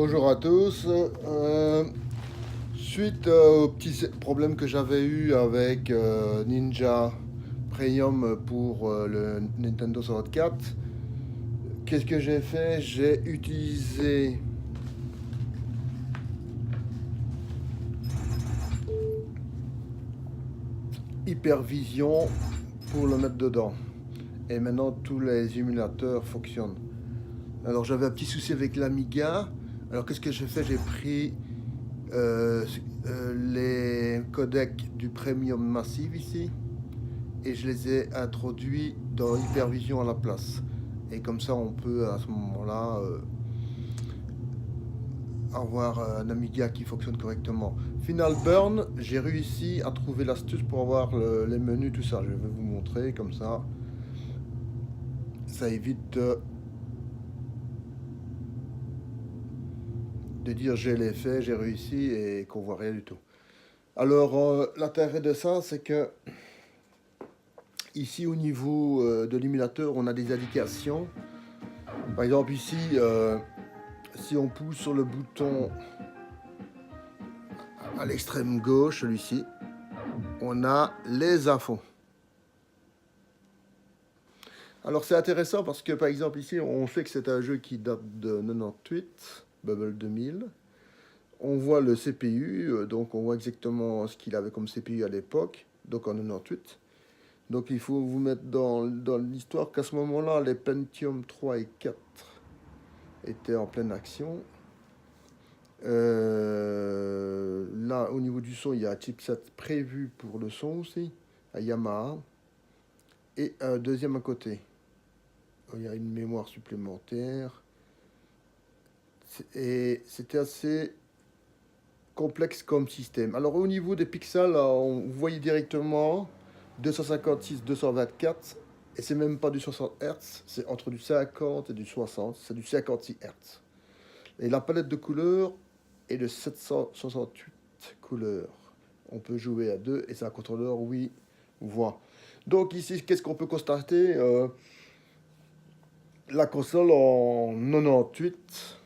Bonjour à tous. Suite au petit problème que j'avais eu avec Ninja Premium pour le Nintendo 64, qu'est-ce que j'ai fait? J'ai utilisé Hypervision pour le mettre dedans. Et maintenant, tous les émulateurs fonctionnent. Alors, j'avais un petit souci avec l'Amiga. Alors, qu'est-ce que j'ai fait? J'ai pris les codecs du Premium Massive ici et je les ai introduits dans Hypervision à la place. Et comme ça, on peut à ce moment-là avoir un Amiga qui fonctionne correctement. Final Burn, j'ai réussi à trouver l'astuce pour avoir les menus, tout ça. Je vais vous montrer comme ça. Ça évite de dire j'ai les faits, j'ai réussi et qu'on voit rien du tout. Alors, l'intérêt de ça, c'est que ici, au niveau de l'émulateur, on a des indications. Par exemple, ici, si on pousse sur le bouton à l'extrême gauche, celui-ci, on a les infos. Alors, c'est intéressant parce que, par exemple, ici, on sait que c'est un jeu qui date de 98, Bubble 2000. On voit le CPU, donc on voit exactement ce qu'il avait comme CPU à l'époque, donc en 98. Donc il faut vous mettre dans l'histoire qu'à ce moment-là, les Pentium 3 et 4 étaient en pleine action. Là, au niveau du son, il y a un chipset prévu pour le son aussi, à Yamaha, et un deuxième à côté. Il y a une mémoire supplémentaire. Et c'était assez complexe comme système. Alors au niveau des pixels, on voyait directement 256, 224, et c'est même pas du 60 Hz, c'est entre du 50 et du 60, c'est du 56 Hz. Et la palette de couleurs est de 768 couleurs. On peut jouer à deux et c'est un contrôleur, oui, voix. Donc ici, qu'est-ce qu'on peut constater? La console en 98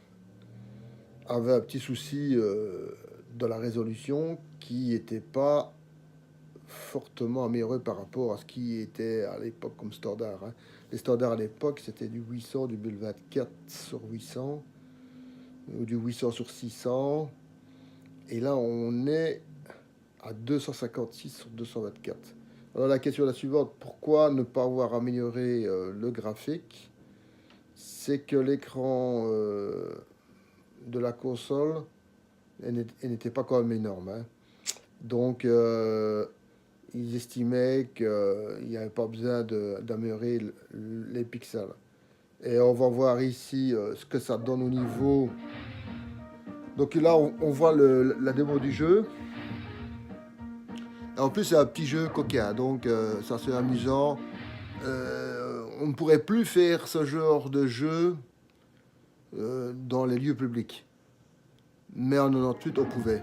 avait un petit souci de la résolution qui n'était pas fortement amélioré par rapport à ce qui était à l'époque comme standard. Hein. Les standards à l'époque, c'était du 800, du 1024 sur 800, ou du 800 sur 600. Et là, on est à 256 sur 224. Alors la question est la suivante, pourquoi ne pas avoir amélioré le graphique? C'est que l'écran de la console n'était pas quand même énorme. Hein. Donc, ils estimaient qu'il n'y avait pas besoin d'améliorer les pixels. Et on va voir ici ce que ça donne au niveau. Donc là, on voit la démo du jeu. Et en plus, c'est un petit jeu coquin, donc ça c'est amusant. On ne pourrait plus faire ce genre de jeu dans les lieux publics. Mais en 98, on pouvait.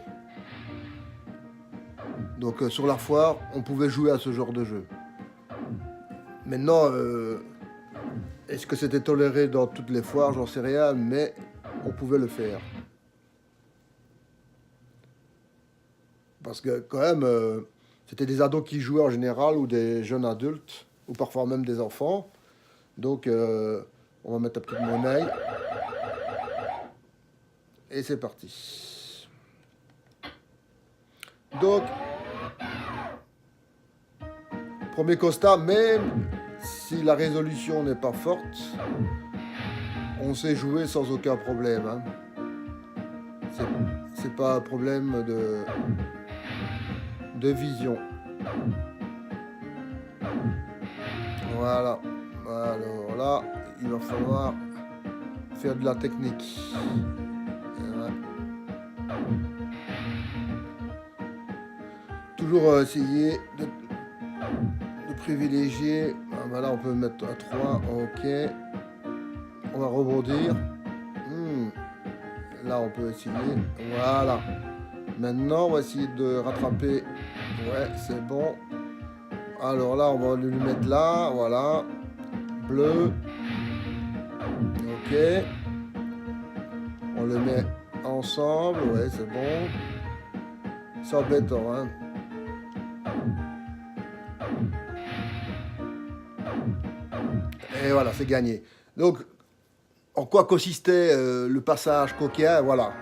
Donc sur la foire, on pouvait jouer à ce genre de jeu. Maintenant, est-ce que c'était toléré dans toutes les foires? J'en sais rien, mais on pouvait le faire. Parce que quand même, c'était des ados qui jouaient en général, ou des jeunes adultes, ou parfois même des enfants. Donc, on va mettre un petit monnaie. Et c'est parti. Donc, premier constat, même si la résolution n'est pas forte, on sait jouer sans aucun problème. Hein. C'est pas un problème de vision. Voilà. Alors là, il va falloir faire de la technique. Voilà. Toujours essayer de privilégier. Voilà, on peut mettre à 3. Ok. On va rebondir. Là, on peut essayer. Voilà. Maintenant, on va essayer de rattraper. Ouais, c'est bon. Alors là, on va lui mettre là. Voilà. Bleu. Ok. On le met ensemble, ouais, c'est bon. C'est embêtant, hein. Et voilà, c'est gagné. Donc, en quoi consistait le passage coquin, voilà.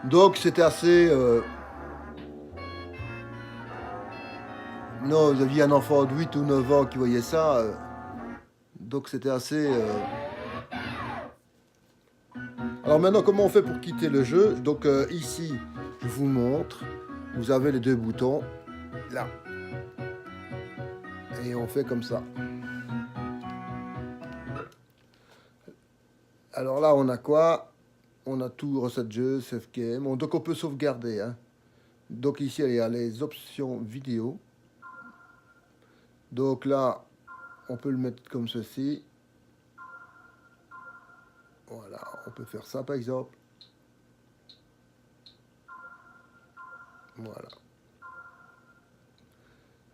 Donc, c'était assez... non, vous aviez un enfant de 8 ou 9 ans qui voyait ça. Donc, c'était assez... Alors maintenant, comment on fait pour quitter le jeu? Donc, ici, je vous montre. Vous avez les deux boutons. Là. Et on fait comme ça. Alors là, on a quoi? On a tout, recette jeu, save game. Bon, donc on peut sauvegarder, hein. Donc ici, il y a les options vidéo. Donc là, on peut le mettre comme ceci. Voilà, on peut faire ça par exemple. Voilà.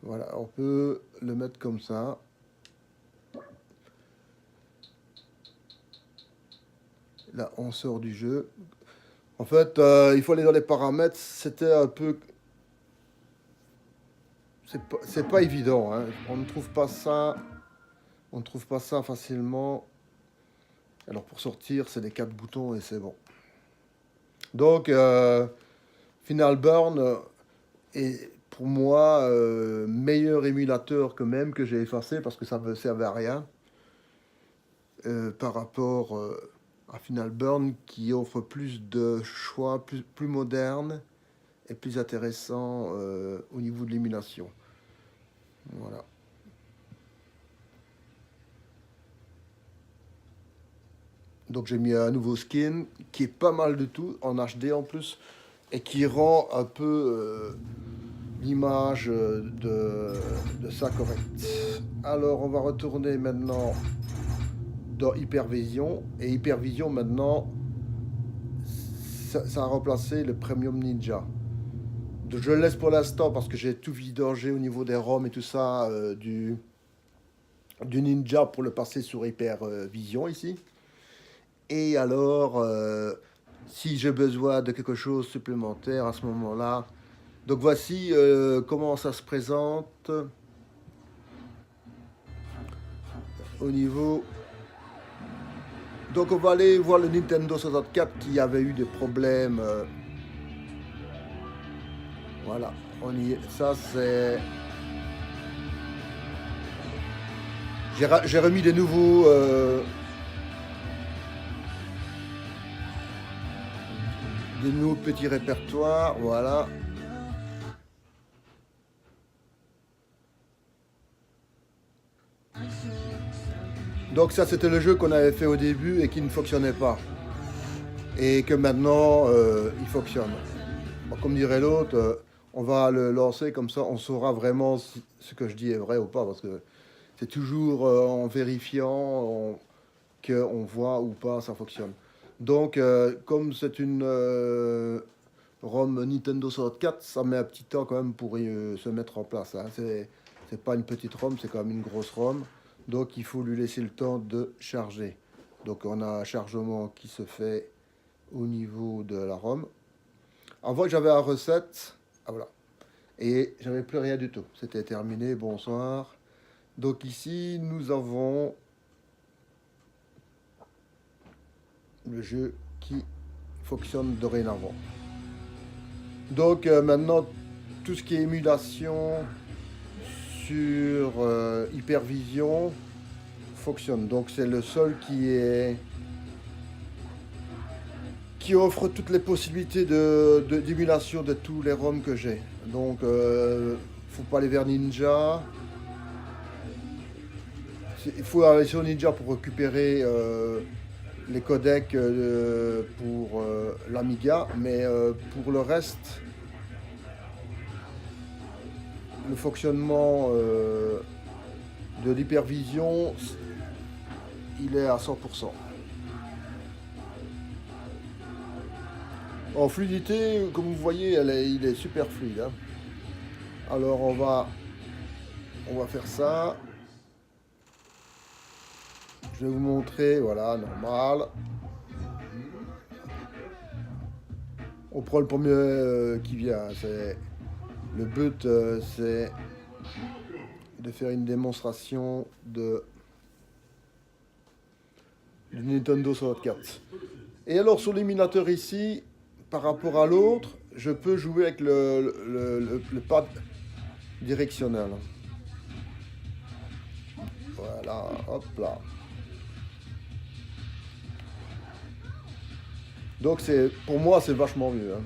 Voilà, on peut le mettre comme ça. Là, on sort du jeu. En fait, il faut aller dans les paramètres. C'était un peu... C'est pas évident, hein. On ne trouve pas ça... On ne trouve pas ça facilement. Alors pour sortir, c'est les 4 boutons et c'est bon. Donc, Final Burn est pour moi meilleur émulateur que même que j'ai effacé parce que ça ne me servait à rien par rapport à Final Burn qui offre plus de choix, plus moderne et plus intéressant au niveau de l'émulation. Voilà. Donc j'ai mis un nouveau skin qui est pas mal du tout, en HD en plus, et qui rend un peu l'image de ça correcte. Alors on va retourner maintenant dans Hypervision, et Hypervision maintenant, ça a remplacé le Premium Ninja. Donc, je le laisse pour l'instant parce que j'ai tout vidangé au niveau des ROM et tout ça du Ninja pour le passer sur Hypervision ici. Et alors, si j'ai besoin de quelque chose supplémentaire à ce moment-là. Donc voici comment ça se présente au niveau... Donc on va aller voir le Nintendo 64 qui avait eu des problèmes. Voilà, on y est. Ça c'est... J'ai remis des nouveaux... des nouveaux petits répertoires, voilà. Donc ça c'était le jeu qu'on avait fait au début et qui ne fonctionnait pas. Et que maintenant il fonctionne. Bon, comme dirait l'autre, on va le lancer comme ça, on saura vraiment si ce que je dis est vrai ou pas. Parce que c'est toujours en vérifiant qu'on voit ou pas ça fonctionne. Donc comme c'est une ROM Nintendo 64, ça met un petit temps quand même pour se mettre en place. Hein. C'est pas une petite ROM, c'est quand même une grosse ROM. Donc il faut lui laisser le temps de charger. Donc on a un chargement qui se fait au niveau de la ROM. Avant j'avais la recette, ah voilà, et j'avais plus rien du tout. C'était terminé, bonsoir. Donc ici nous avons le jeu qui fonctionne dorénavant. Donc maintenant tout ce qui est émulation sur Hypervision fonctionne. Donc c'est le seul qui offre toutes les possibilités d'émulation de tous les ROM que j'ai. Donc faut pas aller vers Ninja. Il faut aller sur Ninja pour récupérer les codecs pour l'Amiga, mais pour le reste, le fonctionnement de l'Hypervision, il est à 100%. En fluidité, comme vous voyez, il est super fluide. Hein. Alors on va faire ça. Je vais vous montrer, voilà, normal. On prend le premier qui vient. Le but, c'est de faire une démonstration du Nintendo 64. Et alors sur l'émulateur ici, par rapport à l'autre, je peux jouer avec le pad directionnel. Voilà, hop là. Donc pour moi c'est vachement mieux. Hein.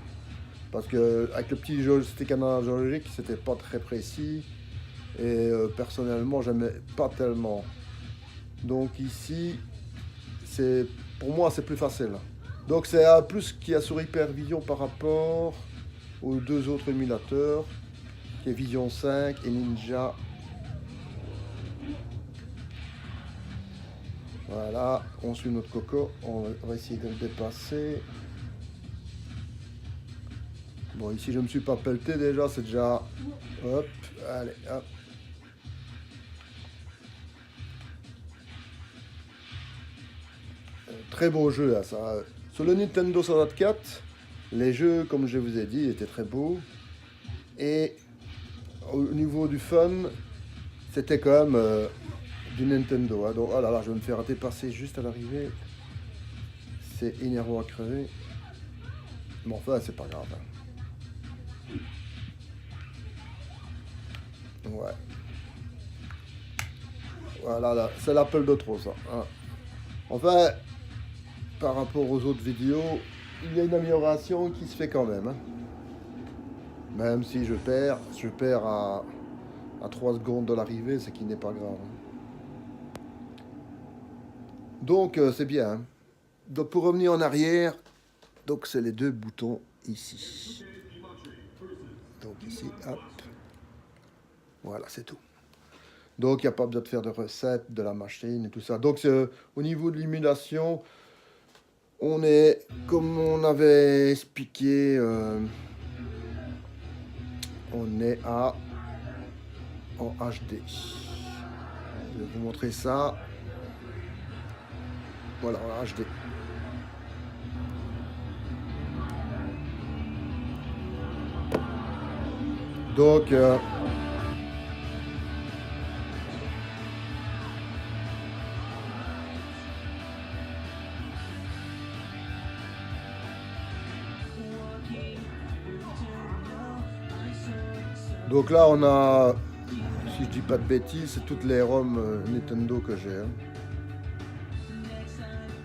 Parce que avec le petit joystick analogique, c'était pas très précis. Et personnellement, j'aimais pas tellement. Donc ici, pour moi, c'est plus facile. Donc c'est un plus qu'il y a sur Hypervision par rapport aux deux autres émulateurs, qui est Vision 5 et Ninja. Voilà, on suit notre coco, on va essayer de le dépasser. Bon, ici je me suis pas pelleté déjà, c'est déjà... Hop, allez, hop. Très beau jeu là, ça. Sur le Nintendo 64, les jeux, comme je vous ai dit, étaient très beaux. Et au niveau du fun, c'était quand même du Nintendo. Hein. Donc, oh là là, je vais me faire dépasser juste à l'arrivée. C'est énervant à crever. Mais enfin, c'est pas grave. Hein. Ouais. Voilà, là, c'est l'appel de trop, ça. Hein. Enfin, par rapport aux autres vidéos, il y a une amélioration qui se fait quand même. Hein. Même si je perds à 3 secondes de l'arrivée, ce qui n'est pas grave. Donc c'est bien. Hein. Donc pour revenir en arrière, donc c'est les deux boutons ici. Donc ici, hop. Voilà, c'est tout. Donc il n'y a pas besoin de faire de recettes de la machine et tout ça. Donc au niveau de l'émulation, on est, comme on avait expliqué, on est en HD. Je vais vous montrer ça. Voilà, en HD. Donc, là, on a, si je dis pas de bêtises, c'est toutes les ROM Nintendo que j'ai. Hein.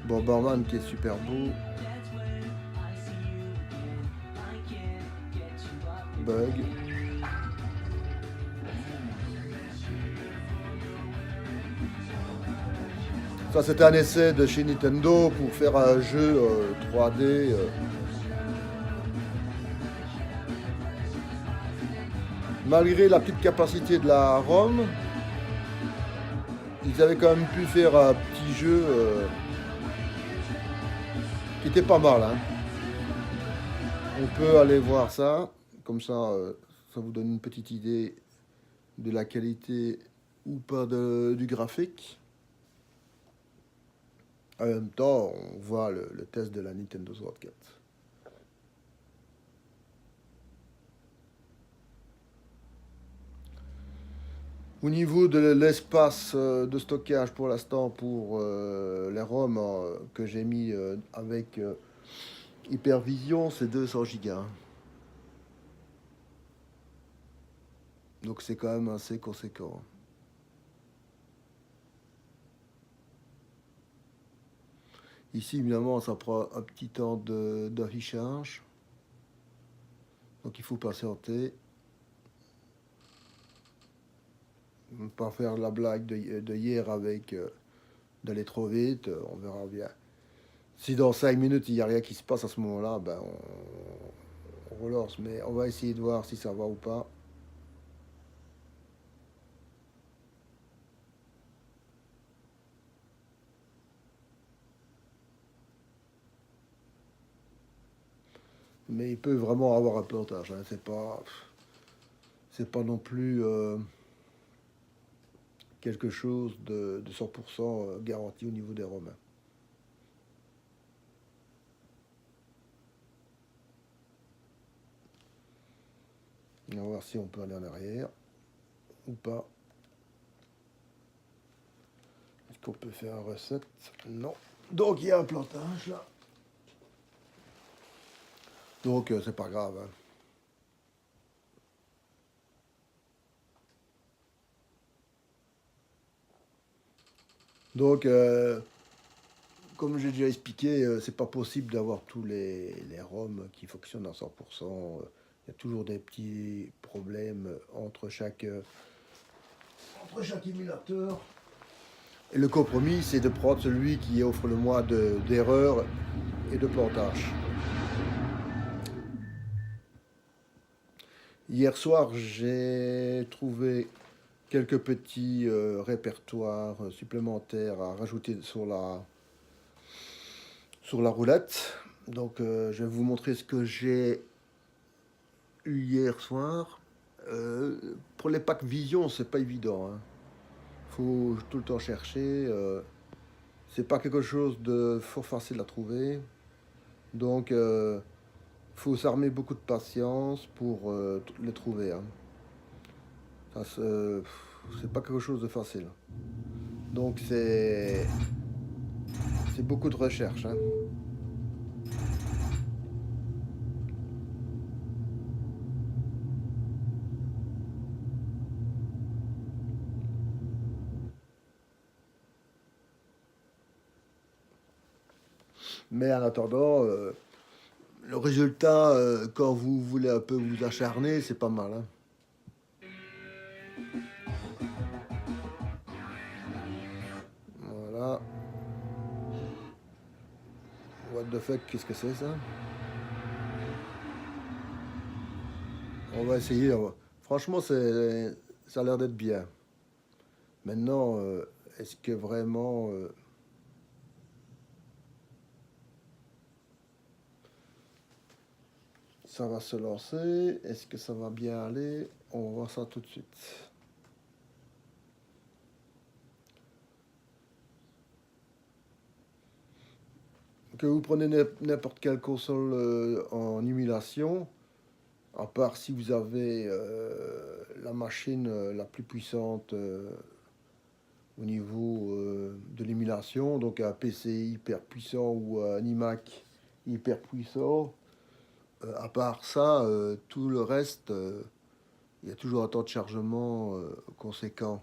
Bomberman qui est super beau. Bug. Ça, c'était un essai de chez Nintendo pour faire un jeu 3D. Malgré la petite capacité de la ROM, ils avaient quand même pu faire un petit jeu qui était pas mal. Hein. On peut aller voir ça, comme ça, ça vous donne une petite idée de la qualité ou pas du graphique. En même temps, on voit le test de la Nintendo 64. Au niveau de l'espace de stockage pour l'instant pour les ROM que j'ai mis avec Hypervision, c'est 200 Go. Donc c'est quand même assez conséquent. Ici, évidemment, ça prend un petit temps d'affichage. Donc il faut patienter. Pas faire la blague de hier avec d'aller trop vite, on verra bien. Si dans 5 minutes il n'y a rien qui se passe à ce moment-là, ben on relance. Mais on va essayer de voir si ça va ou pas. Mais il peut vraiment avoir un plantage. Hein. C'est pas non plus quelque chose de 100% garanti au niveau des Romains. On va voir si on peut aller en arrière ou pas. Est-ce qu'on peut faire un reset? Non. Donc il y a un plantage là. Donc c'est pas grave. Hein. Donc comme j'ai déjà expliqué, c'est pas possible d'avoir tous les ROM qui fonctionnent à 100%. Il y a toujours des petits problèmes entre chaque émulateur. Et le compromis, c'est de prendre celui qui offre le moins d'erreurs et de plantage. Hier soir, j'ai trouvé quelques petits répertoires supplémentaires à rajouter sur la roulette. Donc, je vais vous montrer ce que j'ai eu hier soir. Pour les packs Vision, c'est pas évident. Hein. Faut tout le temps chercher. C'est pas quelque chose de fort facile à trouver. Donc, faut s'armer beaucoup de patience pour les trouver. Hein. C'est pas quelque chose de facile. Donc, c'est beaucoup de recherche. Hein. Mais en attendant, le résultat, quand vous voulez un peu vous acharner, c'est pas mal. Hein. Voilà. What the fuck, qu'est-ce que c'est ça? On va essayer. Franchement, ça a l'air d'être bien. Maintenant, est-ce que vraiment ça va se lancer? Est-ce que ça va bien aller? On va voir ça tout de suite. Que vous prenez n'importe quelle console en émulation, à part si vous avez la machine la plus puissante au niveau de l'émulation, donc un PC hyper puissant ou un iMac hyper puissant. À part ça, tout le reste, il y a toujours un temps de chargement conséquent.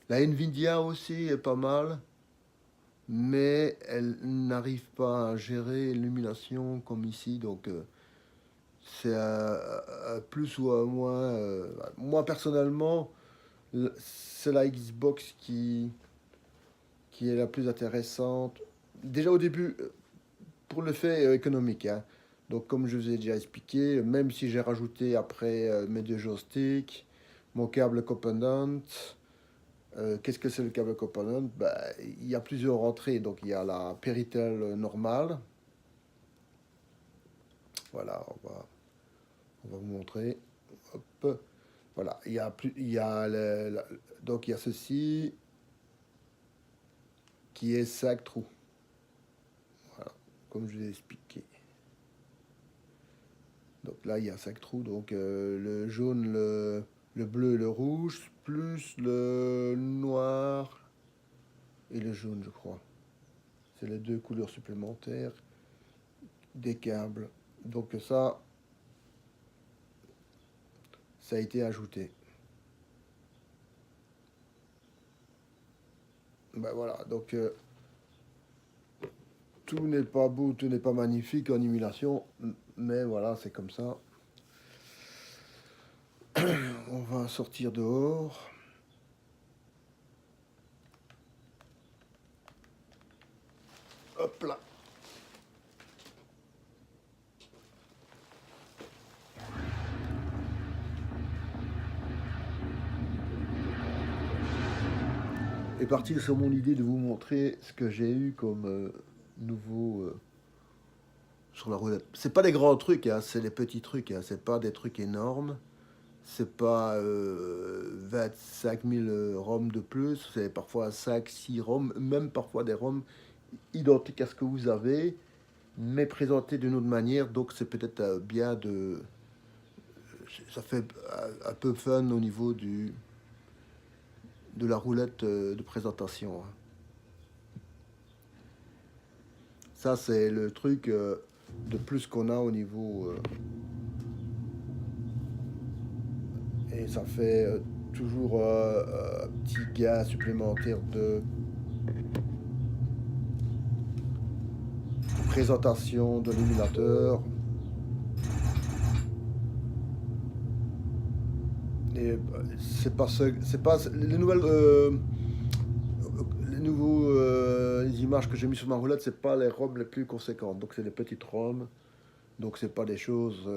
La Nvidia aussi est pas mal, mais elle n'arrive pas à gérer l'émulation comme ici, donc c'est un plus ou un moins. Moi personnellement, c'est la Xbox qui est la plus intéressante. Déjà au début, pour le fait économique. Hein. Donc comme je vous ai déjà expliqué, même si j'ai rajouté après mes deux joysticks, mon câble component, qu'est-ce que c'est le câble component? Ben, il y a plusieurs entrées. Donc il y a la Péritel normale. Voilà, on va vous montrer. Hop. Voilà, donc il y a ceci qui est 5 trous. Voilà, comme je vous ai expliqué. Donc là, il y a 5 trous. Donc le jaune, le bleu, le rouge, plus le noir et le jaune, je crois. C'est les deux couleurs supplémentaires des câbles. Donc ça a été ajouté. Ben voilà, donc tout n'est pas beau, tout n'est pas magnifique en émulation, mais voilà, c'est comme ça. On va sortir dehors. Hop là. Et partir sur mon idée de vous montrer ce que j'ai eu comme nouveau sur la roulette. C'est pas des grands trucs, hein, c'est des petits trucs, hein, c'est pas des trucs énormes. C'est pas 25 000 ROM de plus, c'est parfois 5, 6 ROM, même parfois des ROM identiques à ce que vous avez, mais présentés d'une autre manière. Donc c'est peut-être bien de ça fait un peu fun au niveau de la roulette de présentation, hein. Ça, c'est le truc de plus qu'on a au niveau. Et ça fait toujours un petit gain supplémentaire de présentation de l'émulateur. Et c'est pas les nouvelles les nouveaux images que j'ai mis sur ma roulette, c'est pas les ROM les plus conséquentes, donc c'est des petites ROM, donc c'est pas des choses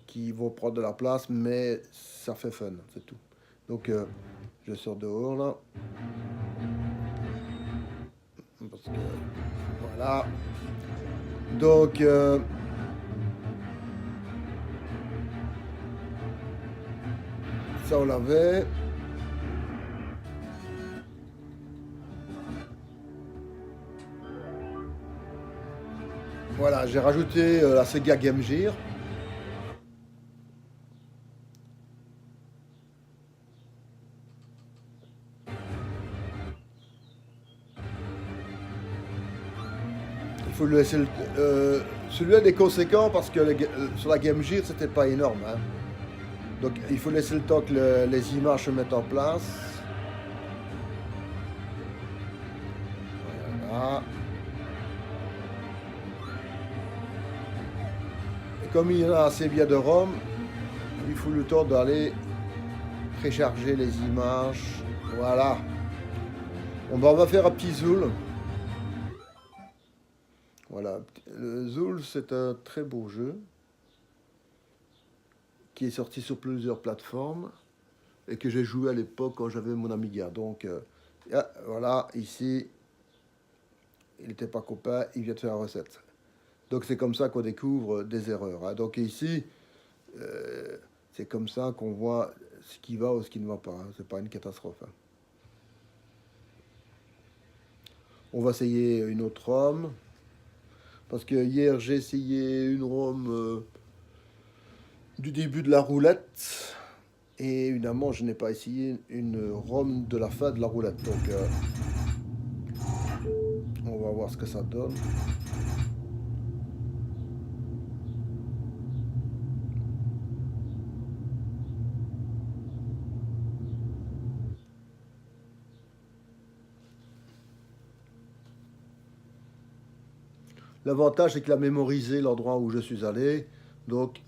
qui vont prendre de la place, mais ça fait fun, c'est tout. Donc je sors dehors là, parce que voilà. Donc ça on l'avait. Voilà, j'ai rajouté la Sega Game Gear. Il faut le laisser. Celui-là est conséquent parce que sur la Game Gear, c'était pas énorme, hein. Donc il faut laisser le temps que les images se mettent en place. Voilà. Et comme il y en a assez bien de ROM, il faut le temps d'aller précharger les images. Voilà. On va faire un petit Zool. Voilà. Le Zool, c'est un très beau jeu qui est sorti sur plusieurs plateformes et que j'ai joué à l'époque quand j'avais mon Amiga. Donc voilà, ici, il n'était pas copain, il vient de faire la recette. Donc c'est comme ça qu'on découvre des erreurs, hein. Donc ici, c'est comme ça qu'on voit ce qui va ou ce qui ne va pas, hein. C'est pas une catastrophe, hein. On va essayer une autre ROM. Parce que hier, j'ai essayé une ROM du début de la roulette. Et évidemment, je n'ai pas essayé une ROM de la fin de la roulette. Donc, on va voir ce que ça donne. L'avantage, c'est qu'il a mémorisé l'endroit où je suis allé. Donc,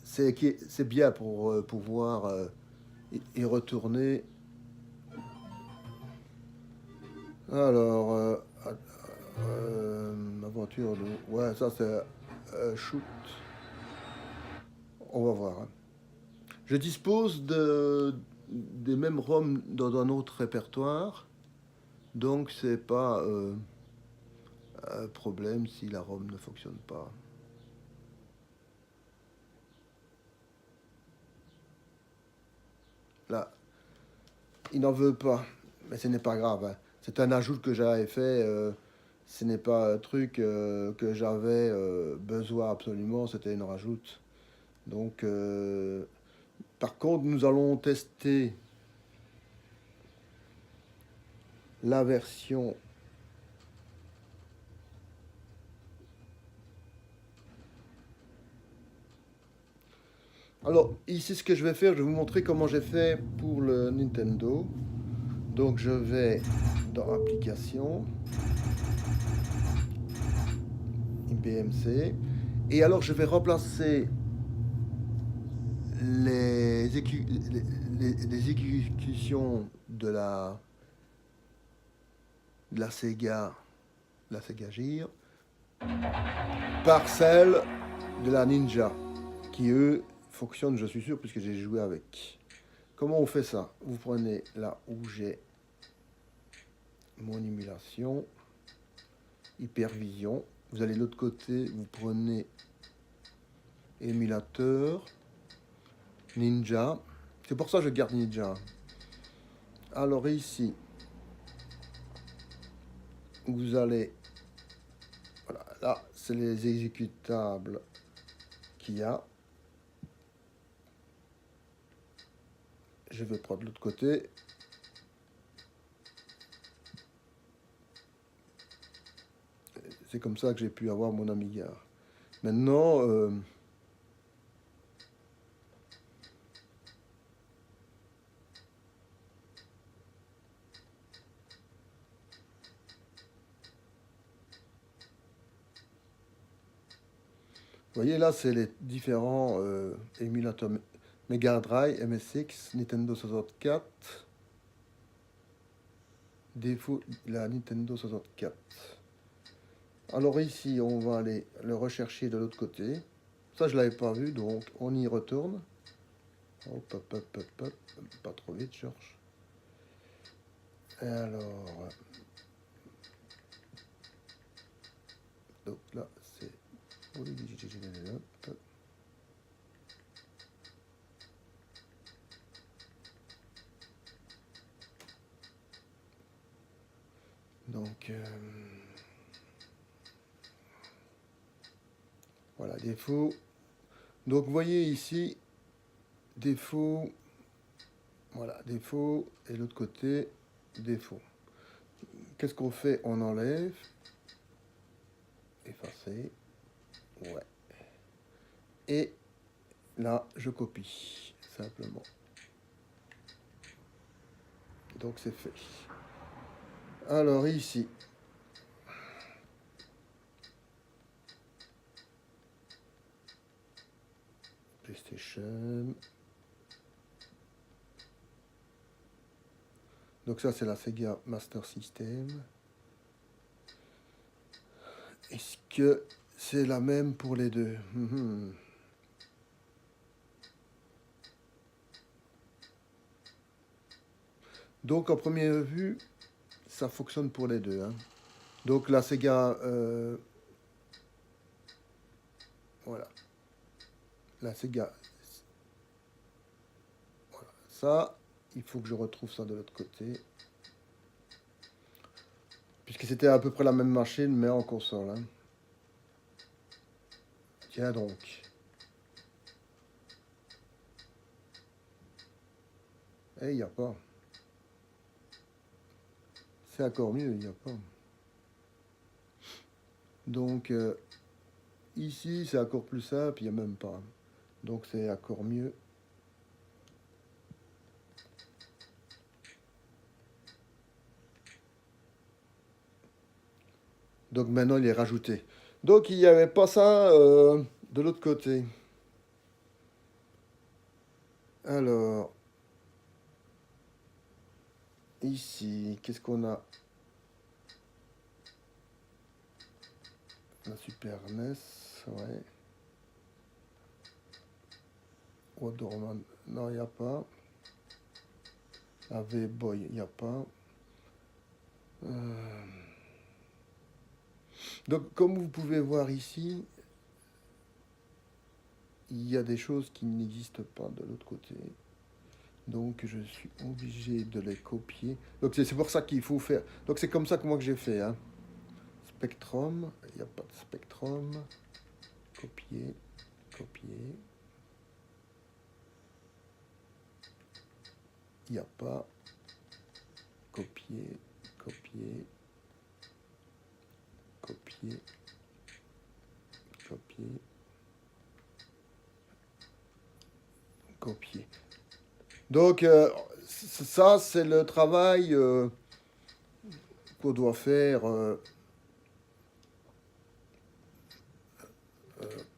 c'est bien pour pouvoir y retourner. Alors, aventure de... Ouais, ça c'est shoot. On va voir, hein. Je dispose des mêmes ROM dans un autre répertoire. Donc, c'est pas un problème si la ROM ne fonctionne pas. Là, il n'en veut pas. Mais ce n'est pas grave, hein. C'est un ajout que j'avais fait. Ce n'est pas un truc que j'avais besoin absolument. C'était une rajoute. Donc, par contre, nous allons tester la version. Alors, ici, ce que je vais faire, je vais vous montrer comment j'ai fait pour le Nintendo. Donc, je vais dans Applications, IPMC, et alors je vais remplacer les exécutions de la Sega, Gear, par celles de la Ninja, qui eux fonctionnent, je suis sûr, puisque j'ai joué avec. Comment on fait ça? Vous prenez là où j'ai mon émulation, Hypervision. Vous allez de l'autre côté, vous prenez émulateur, Ninja. C'est pour ça que je garde Ninja. Alors ici, vous allez... Voilà, là, c'est les exécutables qu'il y a. je vais prendre l'autre côté. C'est comme ça que j'ai pu avoir mon Amiga. Maintenant, vous voyez là, c'est les différents émulateurs Mega Drive, MSX, Nintendo 64. Défaut, la Nintendo 64. Alors ici, on va aller le rechercher de l'autre côté. Ça, je ne l'avais pas vu, donc on y retourne. Hop, hop, hop, hop, hop. Pas trop vite, Georges. Et alors, donc là, c'est... Donc, voilà, défaut. Donc, vous voyez ici, défaut, voilà, défaut, et l'autre côté, défaut. Qu'est-ce qu'on fait? On enlève, effacer, ouais. Et là, je copie, simplement. Donc, c'est fait. Alors, ici, PlayStation. Donc ça, c'est la Sega Master System. Est-ce que c'est la même pour les deux? Donc, en première vue, ça fonctionne pour les deux. Hein. Donc, la Sega... voilà. La Sega... Voilà. Ça, il faut que je retrouve ça de l'autre côté. Puisque c'était à peu près la même machine, mais en console. Hein. Tiens donc. Eh, il n'y a pas. C'est encore mieux, il n'y a pas. Donc, ici, c'est encore plus simple, il n'y a même pas. Donc, c'est encore mieux. Donc, maintenant, il est rajouté. Donc, il n'y avait pas ça de l'autre côté. Alors, ici, qu'est-ce qu'on a? La Super NES, ouais. Wonderman, non, il n'y a pas. La V-Boy, il n'y a pas. Donc, comme vous pouvez voir ici, il y a des choses qui n'existent pas de l'autre côté. Donc, je suis obligé de les copier. Donc, c'est pour ça qu'il faut faire. Donc, c'est comme ça que moi que j'ai fait. Hein. Spectrum, il n'y a pas de Spectrum. Copier, copier. Il n'y a pas. Copier, copier. Copier, copier, copier. Donc, ça, c'est le travail qu'on doit faire.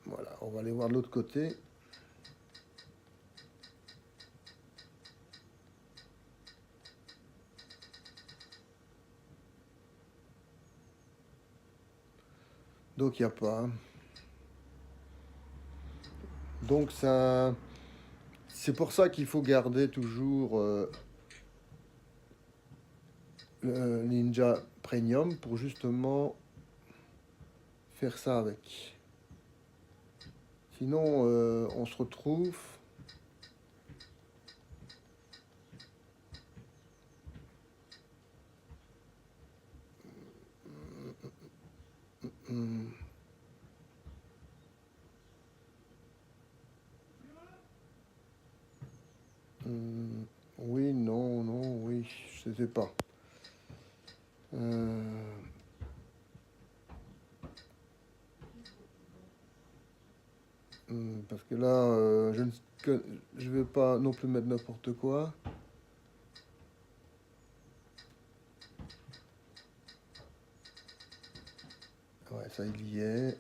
Voilà, on va aller voir de l'autre côté. Donc, il n'y a pas. Donc, ça... C'est pour ça qu'il faut garder toujours le Ninja Premium pour justement faire ça avec. Sinon, on se retrouve... je sais pas. Euh, Parce que là, je vais pas non plus mettre n'importe quoi. Ouais, ça il y est.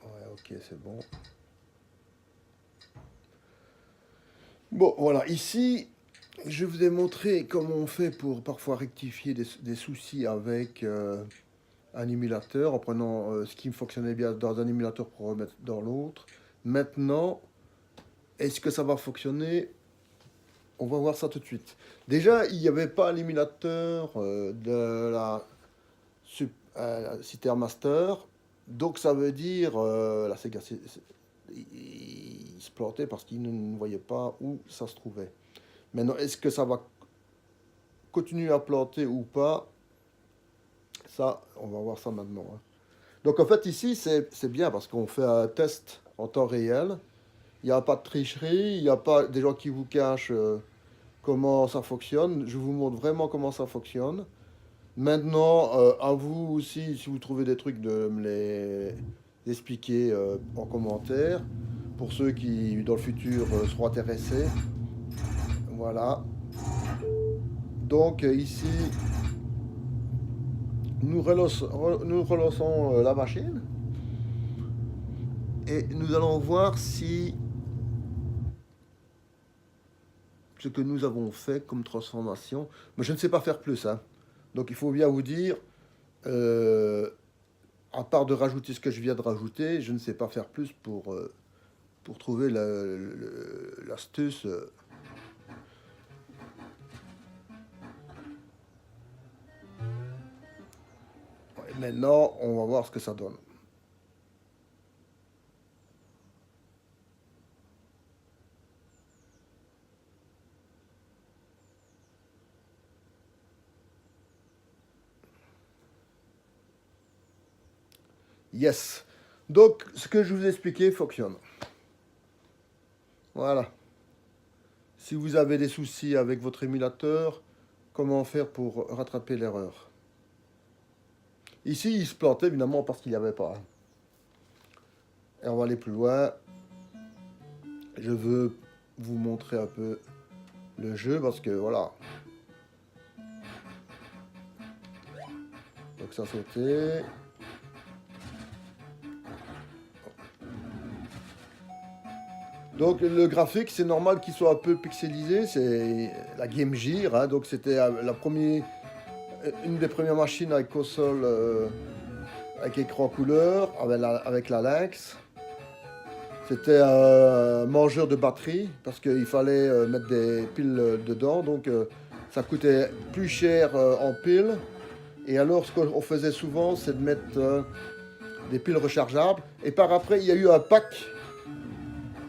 Ouais, ok, c'est bon. Bon, voilà, ici, je vous ai montré comment on fait pour parfois rectifier des soucis avec un émulateur, en prenant ce qui fonctionnait bien dans un émulateur pour remettre dans l'autre. Maintenant, est-ce que ça va fonctionner? On va voir ça tout de suite. Déjà, il n'y avait pas l'émulateur de la Citer Master, donc ça veut dire la Sega, il se plantait parce qu'il ne voyait pas où ça se trouvait. Maintenant, est-ce que ça va continuer à planter ou pas? Ça, on va voir ça maintenant, hein. Donc en fait ici c'est bien parce qu'on fait un test en temps réel. Il n'y a pas de tricherie, il n'y a pas des gens qui vous cachent comment ça fonctionne. Je vous montre vraiment comment ça fonctionne. Maintenant, à vous aussi, si vous trouvez des trucs, de me les expliquer en commentaire. Pour ceux qui, dans le futur, seront intéressés. Voilà. Donc ici, nous relançons la machine. Et nous allons voir si ce que nous avons fait comme transformation. Mais je ne sais pas faire plus, hein. Donc il faut bien vous dire, euh, à part de rajouter ce que je viens de rajouter, je ne sais pas faire plus pour trouver l'astuce. Ouais, maintenant, on va voir ce que ça donne. Yes. Donc, ce que je vous ai expliqué fonctionne. Voilà. Si vous avez des soucis avec votre émulateur, comment faire pour rattraper l'erreur? Ici, il se plantait évidemment parce qu'il n'y avait pas. Et on va aller plus loin. Je veux vous montrer un peu le jeu parce que voilà. Donc ça sautait. Donc le graphique, c'est normal qu'il soit un peu pixelisé. C'est la Game Gear, hein, donc c'était une des premières machines avec console avec écran couleur, avec la Lynx. C'était un mangeur de batterie parce qu'il fallait mettre des piles dedans, donc ça coûtait plus cher en piles. Et alors, ce qu'on faisait souvent, c'est de mettre des piles rechargeables. Et par après, il y a eu un pack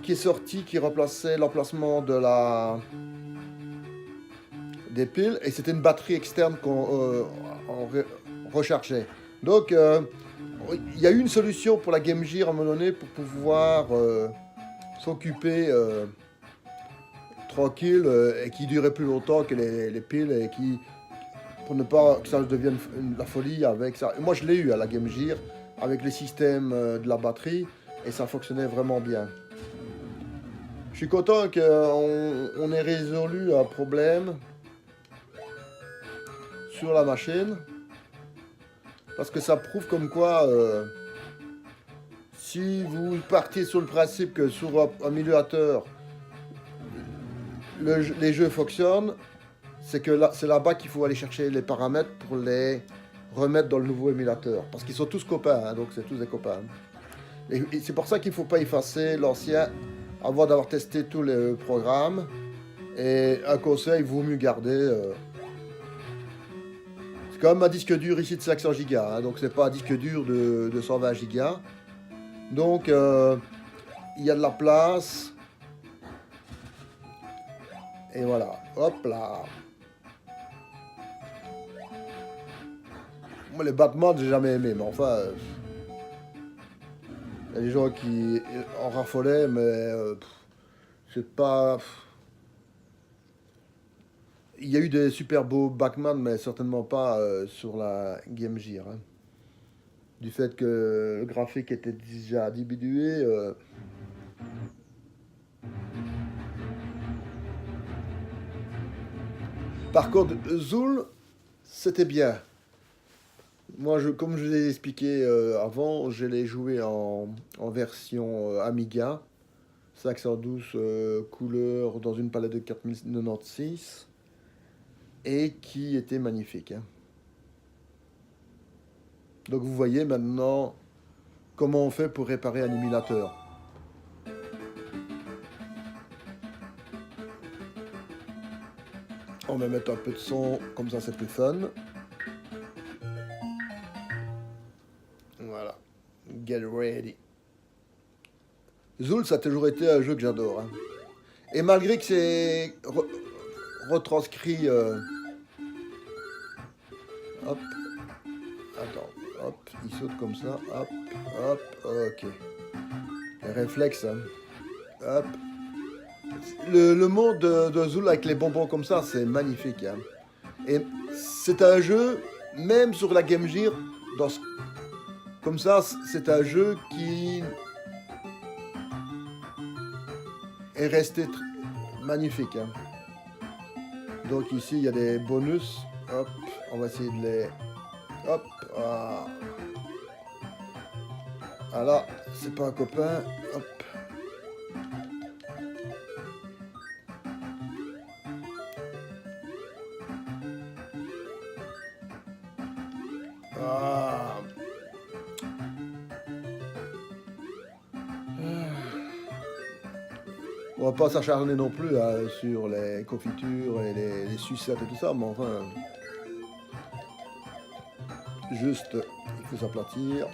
qui est sorti qui remplaçait l'emplacement des piles. Et c'était une batterie externe qu'on rechargeait. Donc, il y a eu une solution pour la Game Gear à un moment donné pour pouvoir s'occuper tranquille et qui durait plus longtemps que les piles et qui pour ne pas que ça devienne la folie avec ça. Moi je l'ai eu à la Game Gear avec les systèmes de la batterie et ça fonctionnait vraiment bien. Je suis content qu'on ait résolu un problème sur la machine parce que ça prouve comme quoi si vous partiez sur le principe que sur un émulateur les jeux fonctionnent, c'est que c'est là-bas qu'il faut aller chercher les paramètres pour les remettre dans le nouveau émulateur. Parce qu'ils sont tous copains, hein, donc c'est tous des copains. Et c'est pour ça qu'il ne faut pas effacer l'ancien avant d'avoir testé tous les programmes. Et un conseil, il vaut mieux garder. C'est quand même un disque dur ici de 500 Go, hein, donc c'est pas un disque dur de 120 Go. Donc il y a de la place. Et voilà, hop là. Moi, les Batman, j'ai jamais aimé, mais enfin, il y a des gens qui en raffolaient, mais c'est pas. Il y a eu des super beaux Backman, mais certainement pas sur la Game Gear, hein. Du fait que le graphique était déjà diminué. Par contre, Zool, c'était bien. Moi, comme je vous ai expliqué avant, je l'ai joué en version Amiga, 512 couleurs dans une palette de 4096, et qui était magnifique, hein. Donc vous voyez maintenant comment on fait pour réparer un émulateur. On va mettre un peu de son, comme ça c'est plus fun. Voilà. Get ready. Zool, ça a toujours été un jeu que j'adore, hein. Et malgré que c'est retranscrit... hop. Attends. Hop. Il saute comme ça. Hop. Hop. Ok. Les réflexes, hein. Hop. Le monde de Zool avec les bonbons comme ça, c'est magnifique, hein. Et c'est un jeu, même sur la Game Gear, comme ça, c'est un jeu qui est resté magnifique, hein. Donc ici, il y a des bonus. Hop, on va essayer de les... Hop, ah. Ah là, c'est pas un copain. Hop. Ah. On va pas s'acharner non plus hein, sur les confitures et les sucettes et tout ça, mais enfin... Juste, il faut s'aplatir.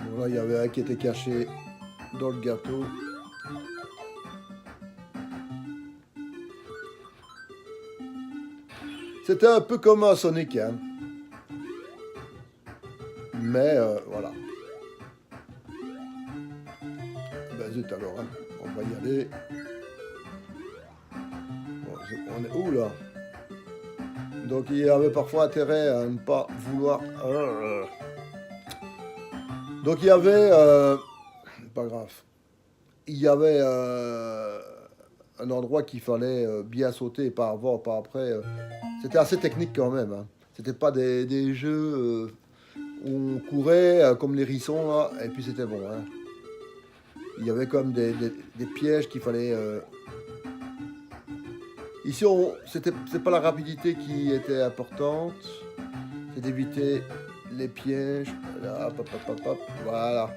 Bon là, il y avait un qui était caché dans le gâteau. C'était un peu comme un Sonic, hein. Mais voilà. Ben zut alors, hein. On va y aller. Bon, on est où là? Donc il y avait parfois intérêt à ne pas vouloir... Donc il y avait... pas grave. Il y avait un endroit qu'il fallait bien sauter, pas avant, pas après. C'était assez technique quand même, hein. C'était pas des jeux où on courait comme les hérissons, là, et puis c'était bon, hein. Il y avait comme des pièges qu'il fallait... Ici, c'est pas la rapidité qui était importante, c'est d'éviter les pièges. Là, hop, hop, hop, hop, hop, voilà.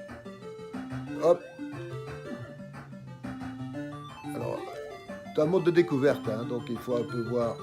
Hop. Alors, c'est un mode de découverte, hein, donc il faut un peu voir